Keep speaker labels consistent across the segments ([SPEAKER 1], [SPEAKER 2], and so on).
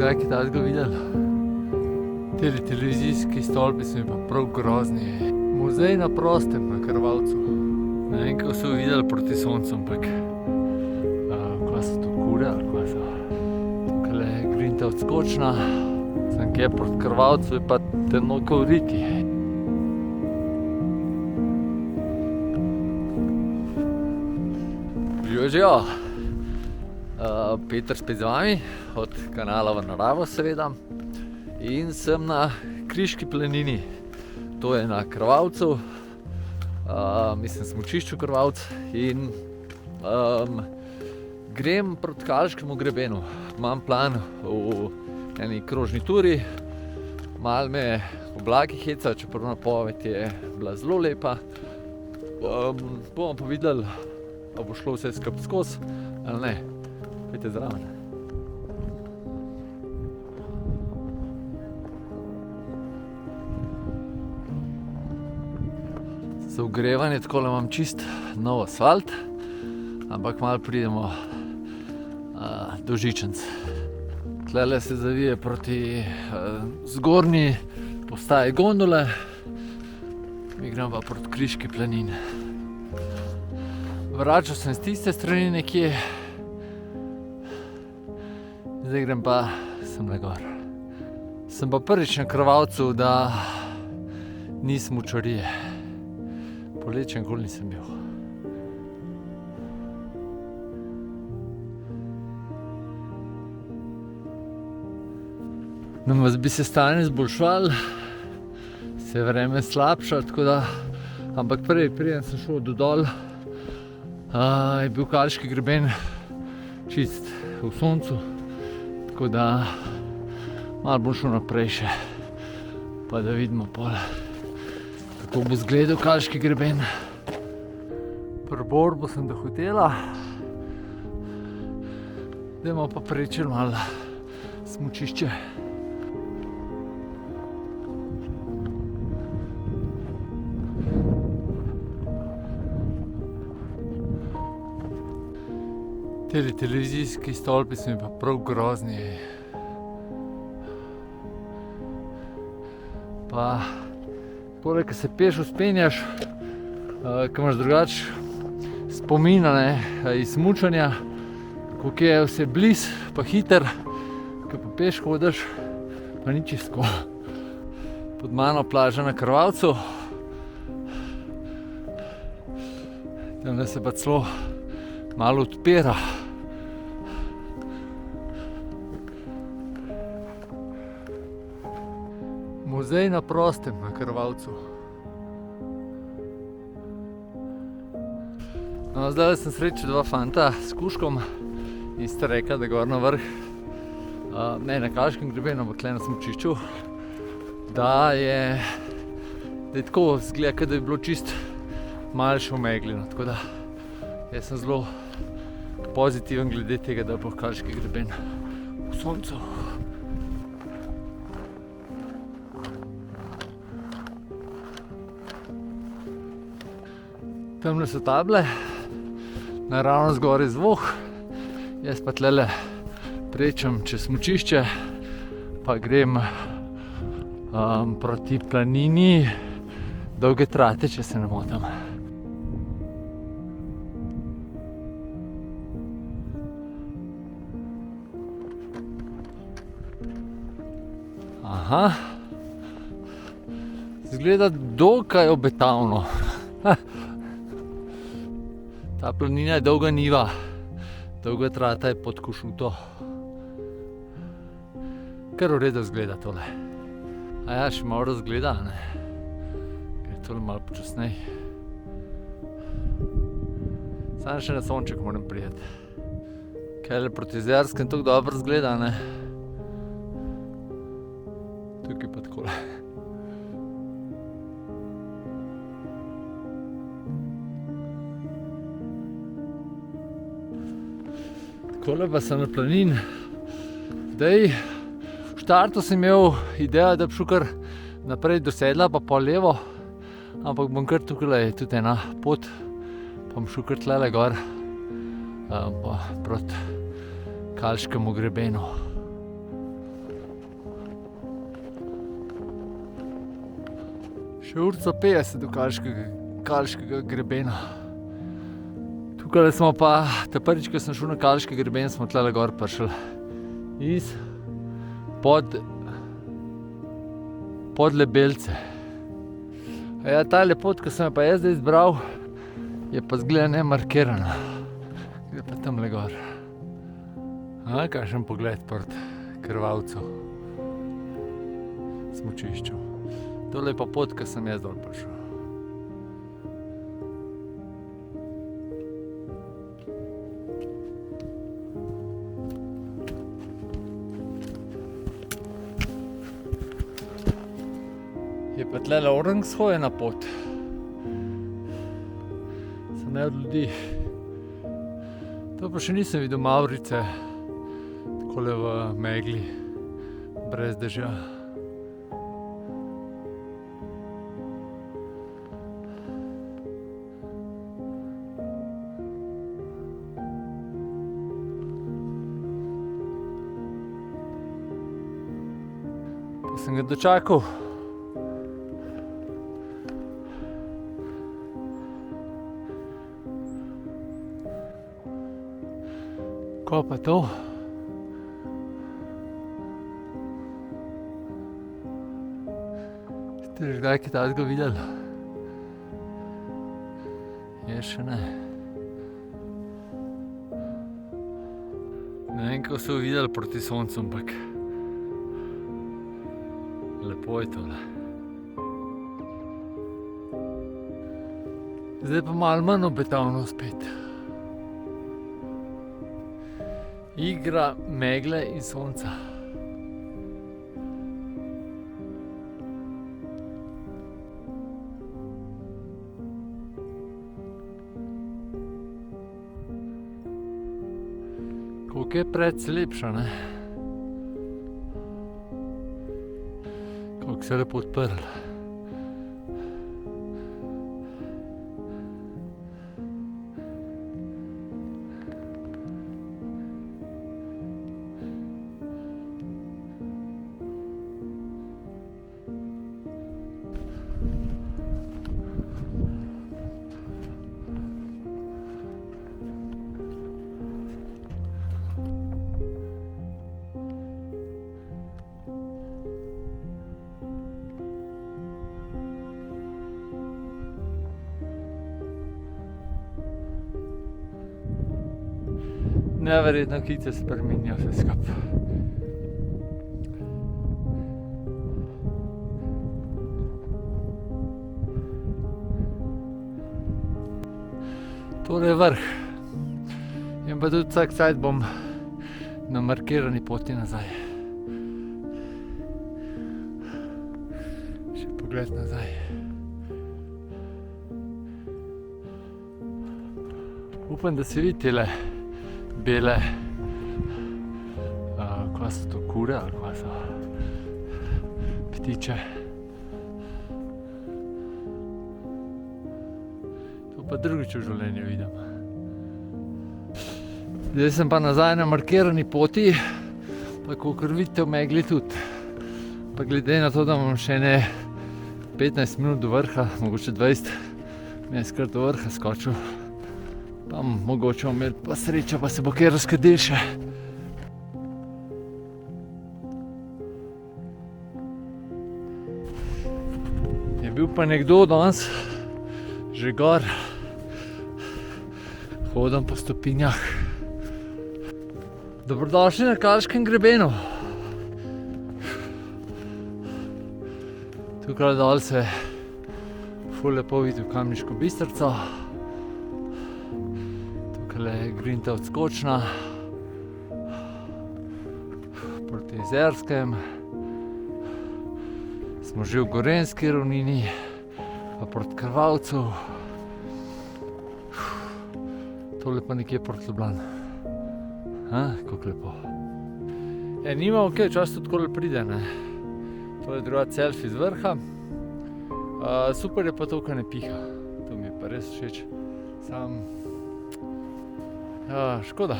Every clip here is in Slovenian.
[SPEAKER 1] kdaj takega videli? Teli televizijski stolpi so mi pa prav grozni. Muzej na prostem na Krvavcu. Ne vem, kako so videli proti soncu, ampak kaj so to kure ali kaj so? Tukaj je grinta odskočna, sem kje proti Krvavcu, je pa temno kot v Riti. Živijo! Peter spet z vami, od kanala V naravo seveda. In sem na Kriški planini. To je na Krvavcu, mislim smučišču Krvavc in grem proti Kalškemu grebenu. Imam plan v eni krožni turi, malo me oblaki hecajo, čeprav napoved je bila zelo lepa. Bomo pa videli, a bo šlo vse skupaj skozi ali ne. Pojdite zraven. Za ogrevanje takole imam čist nov asfalt, ampak malo pridemo do žičnic. Tlele se zavije proti zgornji postaji gondole, mi gremo pa proti Kriški planini. Vračal sem z tiste strani nekje, zdaj grem pa semle gor. Sem pa prvič na Krvavcu, da ni smučarije. Poleti še nikoli nisem bil. No, bi se stanje izboljšalo, se je vreme slabšalo, tako da, ampak preden sem šel do dol, je bil Kalški greben čist v soncu, tako da malo bom šel naprej še, pa da vidimo pol, kako bo izgledal Kalški greben. Pri Borbu sem do hotela, dajmo pa prečeli malo smučišče. Teli televizijski stolpi so mi pa prav grozni. Pa poleg, ko se peš vzpenjaš, ko imaš drugače spomina iz smučanja, koliko je vse blizu pa hiter, ko pa peš hodiš, pa ni čisto. Pod mano plaža na Krvavcu, tamle se pa celo malo odpira. Muzej na prostem na Krvavcu. No, zdaj sem srečal dva fanta s kužkom in sta rekla, da gor na vrh, ne na Kalškem grebenu, ampak tle na smučišču, da je tako, izgleda, da je bilo čist malo še omegljeno, tako da jaz sem zelo pozitiven glede tega, da bo Kalški greben v soncu. Tamle so table, naravno zgoraj zvok, jaz pa tlele prečem čez smučišče, pa grem proti planini Dolge Trate, če se ne motim. Aha, izgleda dokaj obetavno. Ta planina je dolga niva, Dolga Trata je pod Košuto. Kar v redu izgleda tole. Aja, še malo razgleda, ne? Gre tole malo počasnej. Samo še na sonček moram prijeti. Kaj je proti Zerskem tako dobro izgleda, ne? Tukaj pa takole. Takole pa sem na planini. Zdaj, v štartu sem imel idejo, da bi šel kar naprej do sedla, pa pol levo, ampak bom kar tukaj tudi ena pot, pa bom šel kar tlele gor, pa proti Kalškemu grebenu. Še urco 50 do Kalškega grebena. Tukaj smo pa, prvič, ko sem šel na Kalški greben, smo tlele gor prišli. Pod Lebelce. Ja, tale pot, ko sem jo pa jaz zdaj izbral, je pa zgleda nemarkirana. Gre pa tamle gor. Kakšen pogled proti Krvavcu. Smučišču. Tole je pa pot, ko sem jaz dol prišel. Je pa tlele Orangshojena pot. Sem ne od ljudi. To pa še nisem videl Mavrice, takole v megli, brez dežja. Pa sem ga dočakal. Ko pa to? Ste že kdaj kaj takega videli? Jaz še ne. Ne vem, kako so videli proti soncu, ampak lepo je tole. Zdaj pa malo manj obetavno spet. Igra megle in sonca. Koliko je precej lepša, ne? Koliko se je lepo odprl. Neverjetno hitro se spreminja vse skupaj. Tole je vrh. In pa tudi vsak cajt bom na markirani poti nazaj. Še pogled nazaj. Upam, da se vidi tele bele, kva so to, kure ali kva so, ptiče. To pa drugič v življenju vidim. Zdaj sem pa nazaj na markirani poti, pa kakor vidite v megli tudi. Pa glede na to, da imam še ne 15 minut do vrha, mogoče 20, mi je skrat do vrha skočil. Pa mogoče bomo imeli pa srečo, pa se bo kaj razkadil še. Je bil pa nekdo danes že gor. Hodim po stopinjah. Dobrodošli na Kalškem grebenu. Tukaj dol se ful lepo vidi v Kamniško Bistrico. Tukaj grinta odskočna proti Jezerskem. Smo že v Gorenjski ravnini, pa proti Krvavcu. Tole pa nekje proti Ljubljani. Kako lepo. Nimamo kaj, čas tudi takole pride, ne. To je druga selfie z vrha. Super je pa to, ko ne piha. To mi je pa res všeč. Škoda.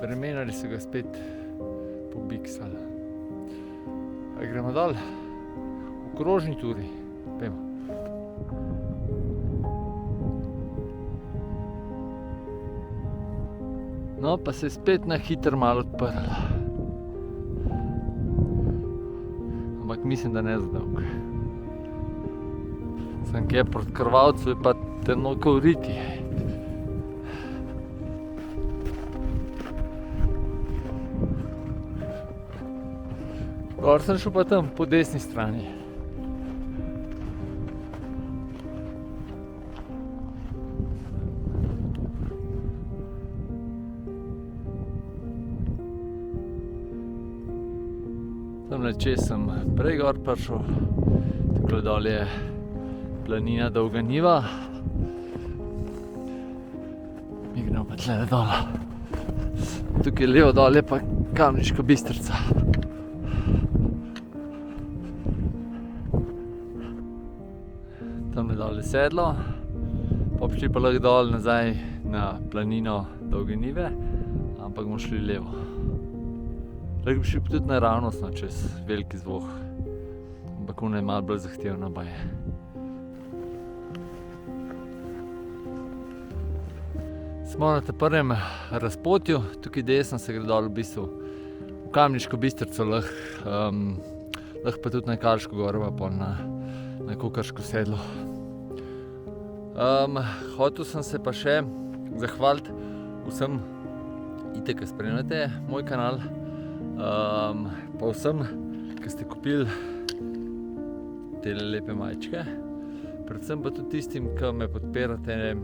[SPEAKER 1] Vremenari so ga spet pobiksali. Gremo dol. V krožni turi. Pejmo. No, pa se je spet na hitro malo odprla. Ampak mislim, da ne za dolgo. Sem kje proti Krvavcu, je pa temno kot v riti. Gor sem šel pa tam, po desni strani. Tamle čez sem prej gor prišel, takole dol je planina Dolga Niva. Mi gremo pa tle dol. Tukaj levo dol je pa Kamniška Bistrica. Tamle dol je sedlo, pa šli pa lahko dol nazaj na planino Dolge Nive, ampak bomo šli levo. Lahko bi šli tudi naravnostno čez veliki zvok, ampak ona je malo bolj zahtevna baje. Smo na prvem razpotju, tukaj desno se gre dol v bistvu v Kamniško Bistrico, lahko pa tudi na Kalško goro pa pol na Kukrško sedlo. Hotel sem se pa še zahvaliti vsem, itak, ki spremljate moj kanal, pa vsem, ki ste kupili te lepe majčke, predvsem pa tudi tistim, ki me podpirate,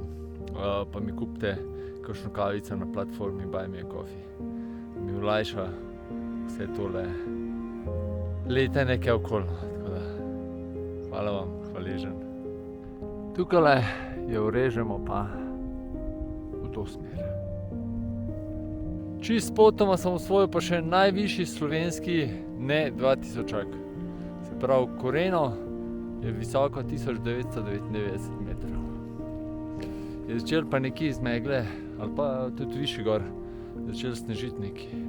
[SPEAKER 1] pa mi kupite kakšno kavico na platformi Buy Me a Coffee. Mi olajša vse tole letenje okoli, tako da hvala vam, hvaležen. Tukaj jo urežemo pa v to smer. Čist spotoma sem osvojil pa še najvišji slovenski ne 2000-ak. Se pravi, Koreno je visoko 1999 metrov. Je začel pa nekje iz megle, ali pa tudi višji gor, začel snežiti nekaj.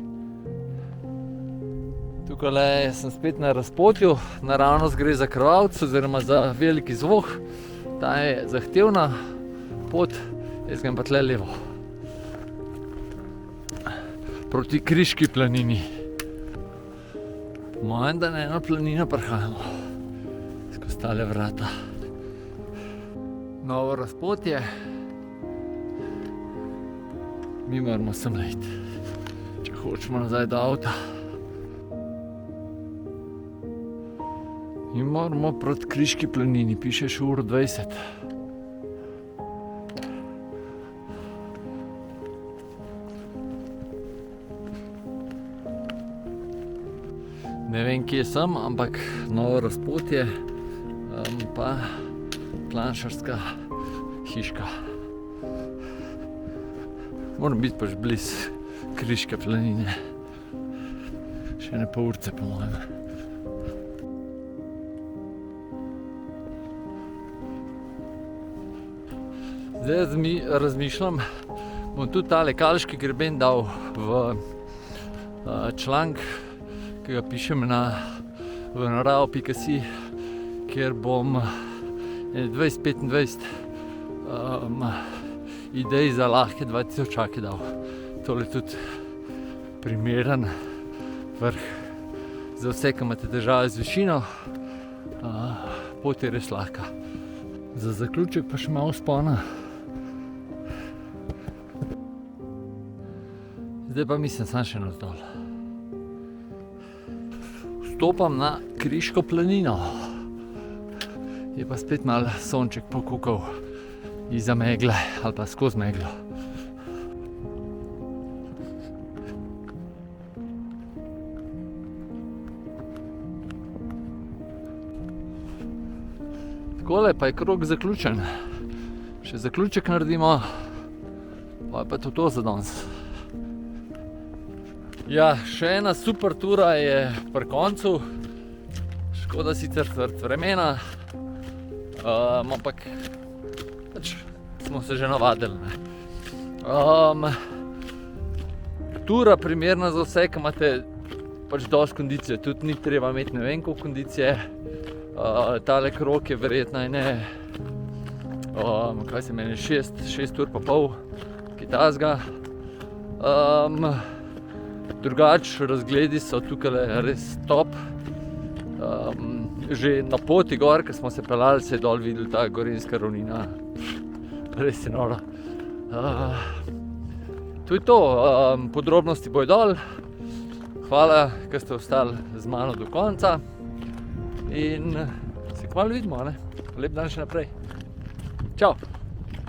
[SPEAKER 1] Tukaj sem spet na razpotju, naravnost gre za Krvavec oziroma za veliki zvok. Ta je zahtevna pot, jaz grem pa tle levo. Proti Kriški planini. Po mojem, da na eno planino prihajamo. Skozi tale vrata. Novo razpotje. Mi moramo sem iti, če hočemo nazaj do avta. Mi moramo proti Kriški planini, piše še 1:20. Ne vem, kje sem, ampak novo razpotje, pa planšarska hiška. Moram biti pač bliz Kriške planine. Še ne pol urce, po mojem. Zdaj razmišljam, bom tudi tale Kalški greben dal v članek, ki ga pišem v naravo.si, kjer bom 20-25 idej za lahke 2000-ake dal. Tole je tudi primeren vrh za vse, ki imate težave z višino. Pot je res lahka. Za zaključek pa še malo vzpona. Zdaj pa mislim sam še navzdol. Vstopam na Kriško planino. Je pa spet malo sonček pokukal izza megle ali pa skozi meglo. Takole pa je krog zaključen. Še zaključek naredimo, pa je pa to za danes. Ja, še ena super tura je pri koncu. Škoda sicer vremena, ampak pač smo se že navadili. Tura primerna za vse, ki imate pač dosti kondicije. Tudi ni treba imeti ne vem koliko kondicije. Tale krog je verjetno kaj se meni, 6 ur pa pol, kaj takega. Drugač razgledi so tukaj res top. Že na poti gor, ko smo se peljali, se je dol videl ta gorenjska ravnina. Res je noro. To je to, podrobnosti bojo dol. Hvala, ker ste ostali z mano do konca. In se kmalu vidimo, ne? Lep dan še naprej. Čau!